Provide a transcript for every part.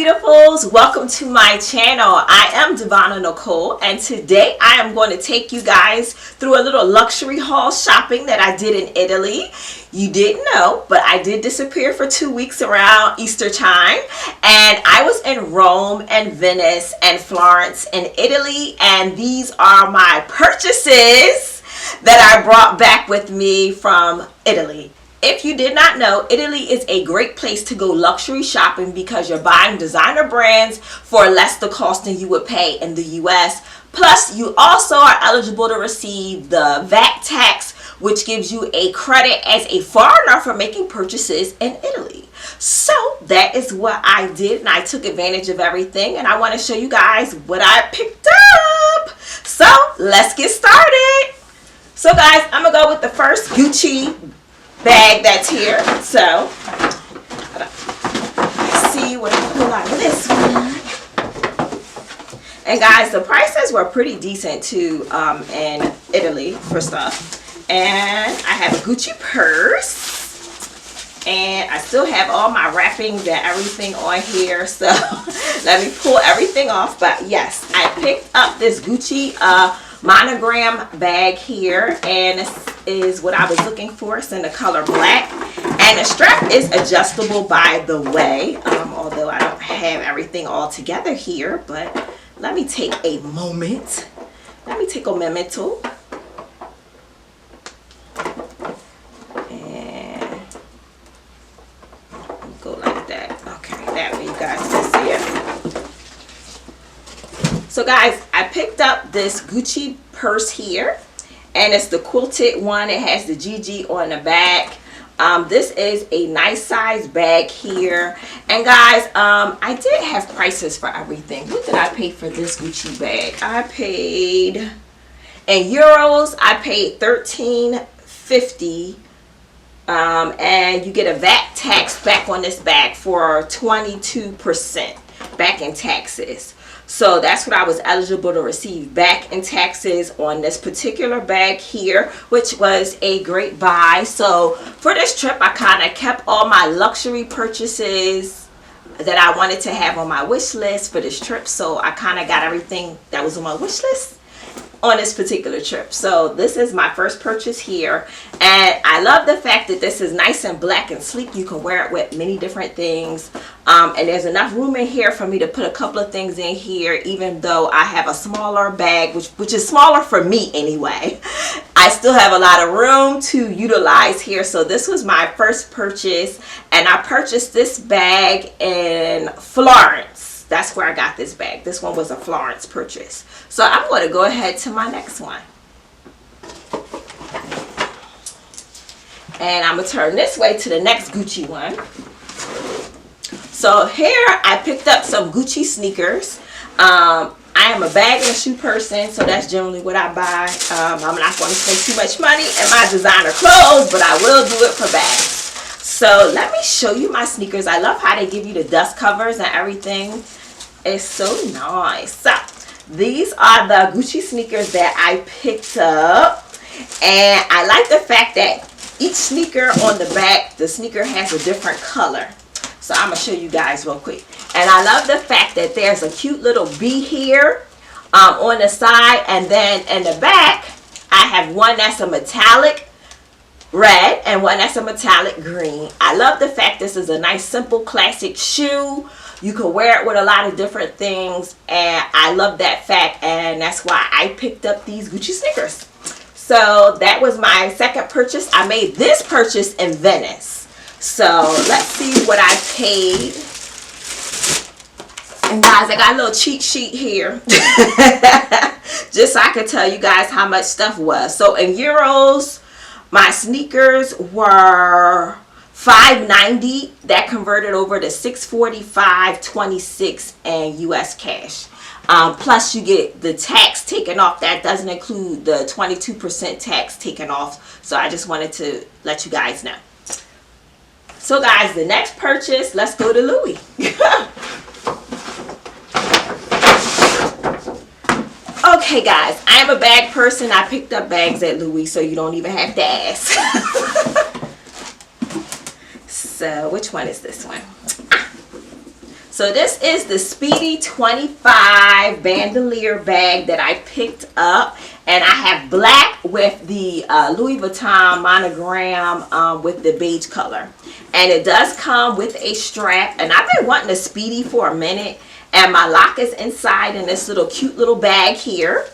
beautifuls, welcome to my channel. I am Devonna Nicole, and today I am going to take you guys through a little luxury haul shopping that I did in Italy. You didn't know, but I did disappear for 2 weeks around Easter time, and I was in Rome and Venice and Florence in Italy, and these are my purchases that I brought back with me from Italy. If you did not know, Italy is a great place to go luxury shopping because you're buying designer brands for less the cost than you would pay in the US. Plus, you also are eligible to receive the VAT tax, which gives you a credit as a foreigner for making purchases in Italy. So that is what I did, and I took advantage of everything, and I want to show you guys what I picked up. So let's get started. So guys, I'm gonna go with the first Gucci bag that's here. So let's see what I pull out of this one. And guys, the prices were pretty decent too in Italy for stuff. And I have a Gucci purse, and I still have all my wrappings and everything on here, so let me pull everything off. But yes, I picked up this Gucci monogram bag here, and this is what I was looking for. It's in the color black, and the strap is adjustable, by the way, although I don't have everything all together here. But let me take a moment, and go like that. Okay, that way you guys can see it. So guys, I picked up this Gucci purse here, and it's the quilted one. It has the GG on the back. This is a nice size bag here. And guys, I did have prices for everything. What did I pay for this Gucci bag? I paid, in euros, I paid $13.50. And you get a VAT tax back on this bag for 22% back in taxes. So that's what I was eligible to receive back in taxes on this particular bag here, which was a great buy. So for this trip, I kind of kept all my luxury purchases that I wanted to have on my wish list for this trip. So I kind of got everything that was on my wish list on this particular trip. So this is my first purchase here, and I love the fact that this is nice and black and sleek. You can wear it with many different things, and there's enough room in here for me to put a couple of things in here, even though I have a smaller bag, which is smaller for me anyway. I still have a lot of room to utilize here. So this was my first purchase, and I purchased this bag in Florence. That's where I got this bag. This one was a Florence purchase. So I'm going to go ahead to my next one. And I'm going to turn this way to the next Gucci one. So here I picked up some Gucci sneakers. I am a bag and a shoe person, so that's generally what I buy. I'm not going to spend too much money in my designer clothes, but I will do it for bags. So let me show you my sneakers. I love how they give you the dust covers and everything. It's so nice. So these are the Gucci sneakers that I picked up, and I like the fact that each sneaker on the back, the sneaker has a different color. So I'm gonna show you guys real quick. And I love the fact that there's a cute little bee here on the side, and then in the back I have one that's a metallic red and one that's a metallic green. I love the fact this is a nice simple classic shoe. You can wear it with a lot of different things, and I love that fact, and that's why I picked up these Gucci sneakers. So that was my second purchase. I made this purchase in Venice. So let's see what I paid. And guys, I got a little cheat sheet here just so I can tell you guys how much stuff was. So in euros, my sneakers were $5.90. That converted over to $645.26 in US cash. Plus you get the tax taken off. That doesn't include the 22% tax taken off. So I just wanted to let you guys know. So guys, the next purchase, let's go to Louis. Okay guys, I am a bag person. I picked up bags at Louis, so you don't even have to ask. So which one is this one? So this is the Speedy 25 bandolier bag that I picked up, and I have black with the Louis Vuitton monogram with the beige color, and it does come with a strap. And I've been wanting a Speedy for a minute, and my lock is inside in this little cute little bag here.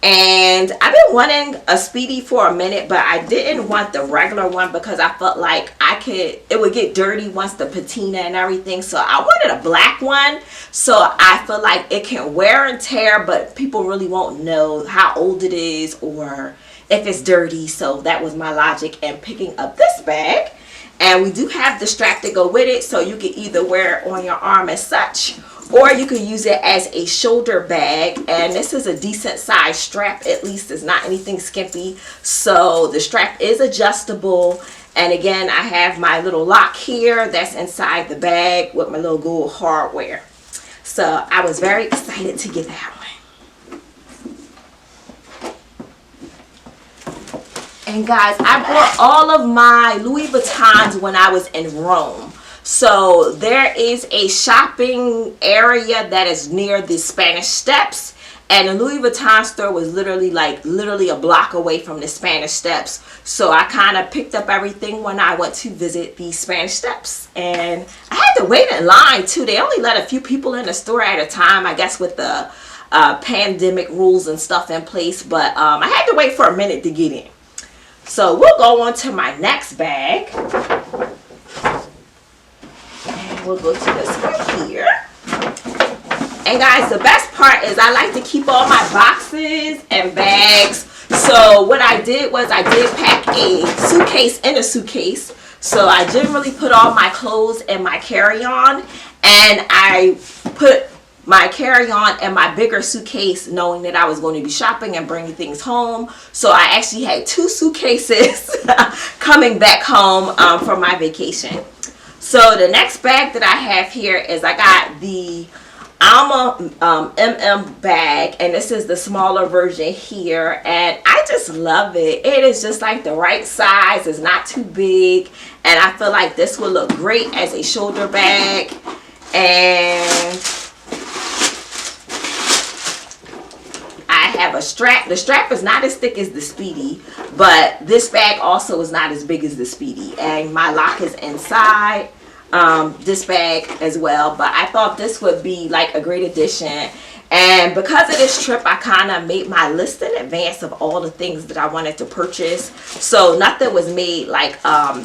And I've been wanting a Speedy for a minute, but I didn't want the regular one because I felt like it would get dirty once the patina and everything. So I wanted a black one, so I feel like it can wear and tear, but people really won't know how old it is or if it's dirty. So that was my logic in picking up this bag. And we do have the strap to go with it, so you can either wear it on your arm as such, or you could use it as a shoulder bag. And this is a decent size strap, at least it's not anything skimpy. So the strap is adjustable. And again, I have my little lock here that's inside the bag with my little gold hardware. So I was very excited to get that one. And guys, I bought all of my Louis Vuittons when I was in Rome. So there is a shopping area that is near the Spanish Steps, and the Louis Vuitton store was literally a block away from the Spanish Steps. So I kind of picked up everything when I went to visit the Spanish Steps, and I had to wait in line too. They only let a few people in the store at a time, I guess, with the pandemic rules and stuff in place. But I had to wait for a minute to get in. So we'll go on to my next bag. We'll go to this right here. And guys, the best part is I like to keep all my boxes and bags. So what I did was I did pack a suitcase in a suitcase. So I generally put all my clothes in my carry-on, and I put my carry-on in my bigger suitcase, knowing that I was going to be shopping and bringing things home. So I actually had 2 suitcases coming back home from my vacation. So the next bag that I have here is I got the Alma bag, and this is the smaller version here, and I just love it. It is just like the right size. It's not too big, and I feel like this will look great as a shoulder bag. And I have a strap. The strap is not as thick as the Speedy, but this bag also is not as big as the Speedy, and my lock is inside this bag as well. But I thought this would be like a great addition, and because of this trip I kind of made my list in advance of all the things that I wanted to purchase. So nothing was made like a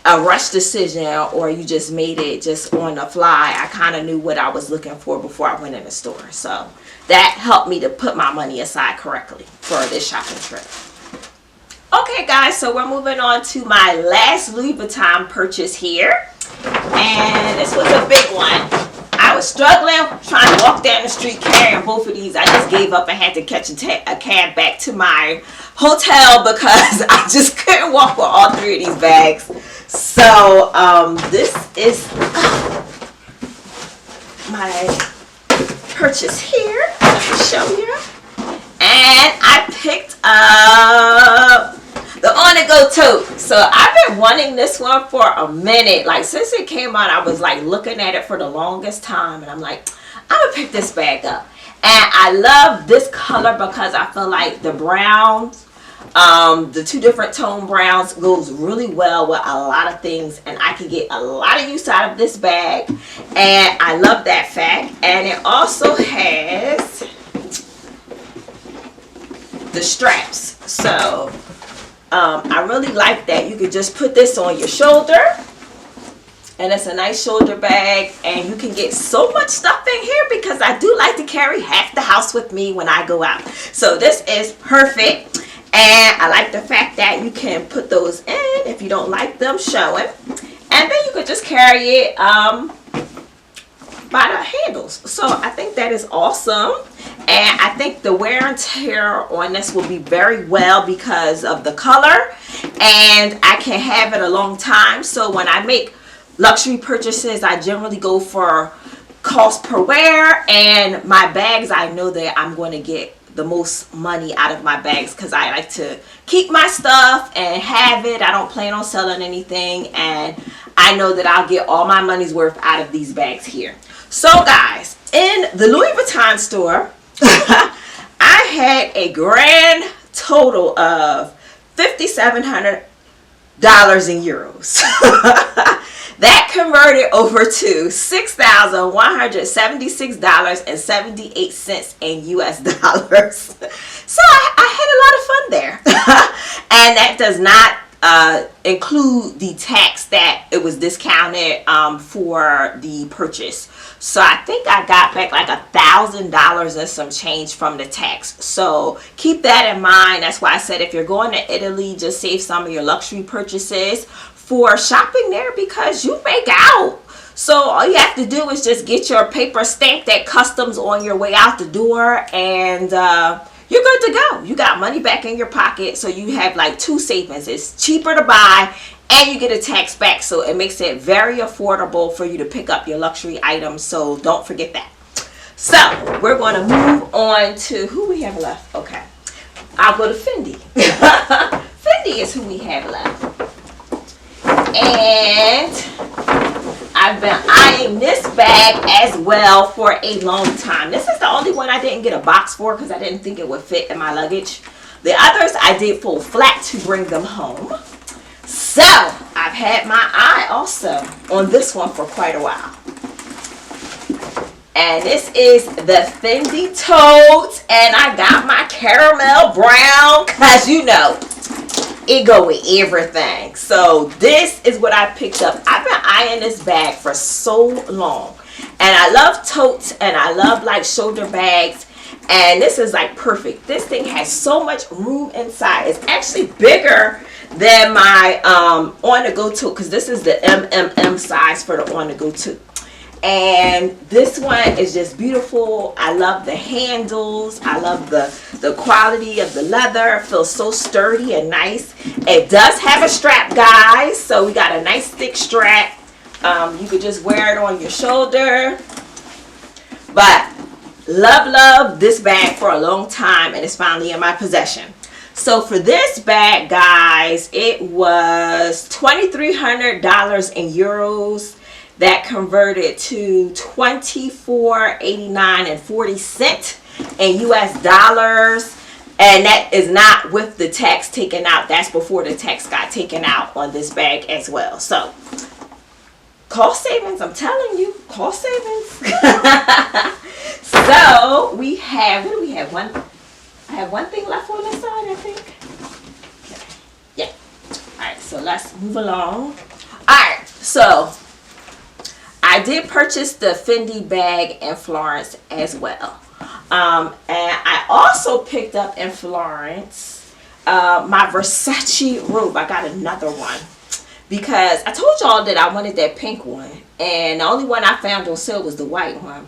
rush decision, or you just made it just on the fly. I kind of knew what I was looking for before I went in the store, so that helped me to put my money aside correctly for this shopping trip. Okay guys, so we're moving on to my last Louis Vuitton purchase here, and this was a big one. I was struggling trying to walk down the street carrying both of these. I just gave up and had to catch a cab back to my hotel because I just couldn't walk with all 3 of these bags. So this is my purchase here. Let me show you. And I picked up the Onthego tote. So I've been wanting this one for a minute. Like since it came out, I was like looking at it for the longest time, and I'm like, I'm gonna pick this bag up. And I love this color because I feel like the browns, the 2 different tone browns goes really well with a lot of things, and I can get a lot of use out of this bag, and I love that fact. And it also has the straps, so I really like that. You could just put this on your shoulder, and it's a nice shoulder bag, and you can get so much stuff in here because I do like to carry half the house with me when I go out. So this is perfect, and I like the fact that you can put those in if you don't like them showing, and then you could just carry it by the handles. So I think that is awesome, and I think the wear and tear on this will be very well because of the color, and I can have it a long time. So when I make luxury purchases, I generally go for cost per wear, and my bags, I know that I'm going to get the most money out of my bags because I like to keep my stuff and have it. I don't plan on selling anything, and I know that I'll get all my money's worth out of these bags here. So guys, in the Louis Vuitton store, I had a grand total of $5,700 in euros. That converted over to $6,176.78 in US dollars. So I had a lot of fun there. And that does not include the tax that it was discounted for the purchase. So I think I got back like $1,000 and some change from the tax. So keep that in mind. That's why I said if you're going to Italy, just save some of your luxury purchases for shopping there, because you make out. So all you have to do is just get your paper stamped at customs on your way out the door, and you're good to go. You got money back in your pocket, so you have like two savings. It's cheaper to buy, and you get a tax back, so it makes it very affordable for you to pick up your luxury items. So don't forget that. So we're going to move on to who we have left. Okay, I'll go to Fendi. Fendi is who we have left. And I've been eyeing this bag as well for a long time. This is the only one I didn't get a box for because I didn't think it would fit in my luggage. The others I did fold flat to bring them home. So I've had my eye also on this one for quite a while. And this is the Fendi tote. And I got my caramel brown because you know it go with everything. So this is what I picked up. I've been eyeing this bag for so long, and I love totes and I love like shoulder bags, and this is like perfect. This thing has so much room inside. It's actually bigger than my Onthego tote, because this is the MMM size for the Onthego tote. And this one is just beautiful. I love the handles. I love the quality of the leather. It feels so sturdy and nice. It does have a strap, guys. So we got a nice thick strap. You could just wear it on your shoulder. But love this bag for a long time, and it's finally in my possession. So for this bag, guys, it was $2,300 in euros. That converted to $24.89 in US dollars. And that is not with the tax taken out. That's before the tax got taken out on this bag as well. So cost savings, I'm telling you, cost savings. So we have, what do we have? I have one thing left on this side, I think. Okay. Yeah. All right, so let's move along. All right, so I did purchase the Fendi bag in Florence as well. And I also picked up in Florence my Versace robe. I got another one because I told y'all that I wanted that pink one. And the only one I found on sale was the white one.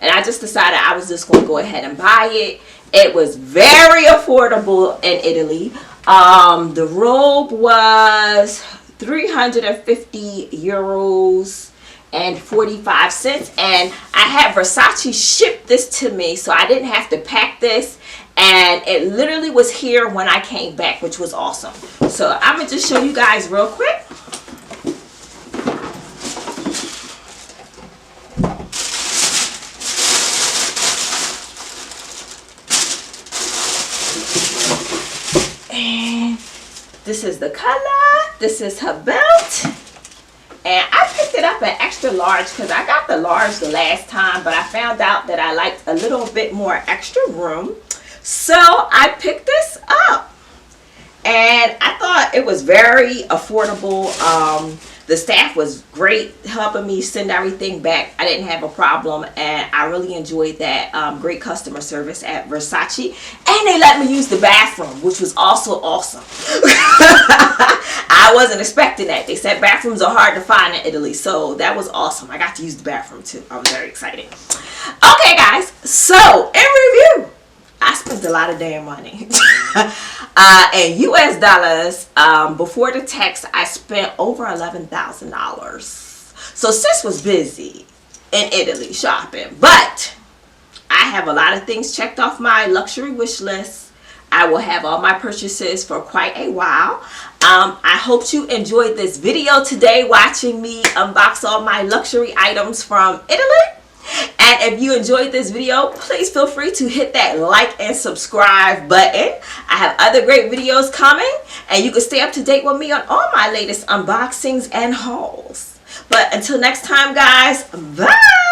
And I just decided I was just going to go ahead and buy it. It was very affordable in Italy. The robe was 350 euros and 45 cents, and I had Versace ship this to me, so I didn't have to pack this, and it literally was here when I came back, which was awesome. So I'm gonna just show you guys real quick. And this is the color, this is her belt. And I picked it up an extra large because I got the large the last time, but I found out that I liked a little bit more extra room. So I picked this up. And I thought it was very affordable. The staff was great helping me send everything back. I didn't have a problem, and I really enjoyed that. Great customer service at Versace, and they let me use the bathroom, which was also awesome. I wasn't expecting that. They said bathrooms are hard to find in Italy, so that was awesome. I got to use the bathroom too. I was very excited. Okay, guys, so in review, I spent a lot of damn money. In US dollars, before the tax, I spent over $11,000. So sis was busy in Italy shopping, but I have a lot of things checked off my luxury wish list. I will have all my purchases for quite a while. I hope you enjoyed this video today, watching me unbox all my luxury items from Italy. And if you enjoyed this video, please feel free to hit that like and subscribe button. I have other great videos coming, and you can stay up to date with me on all my latest unboxings and hauls. But until next time, guys, bye!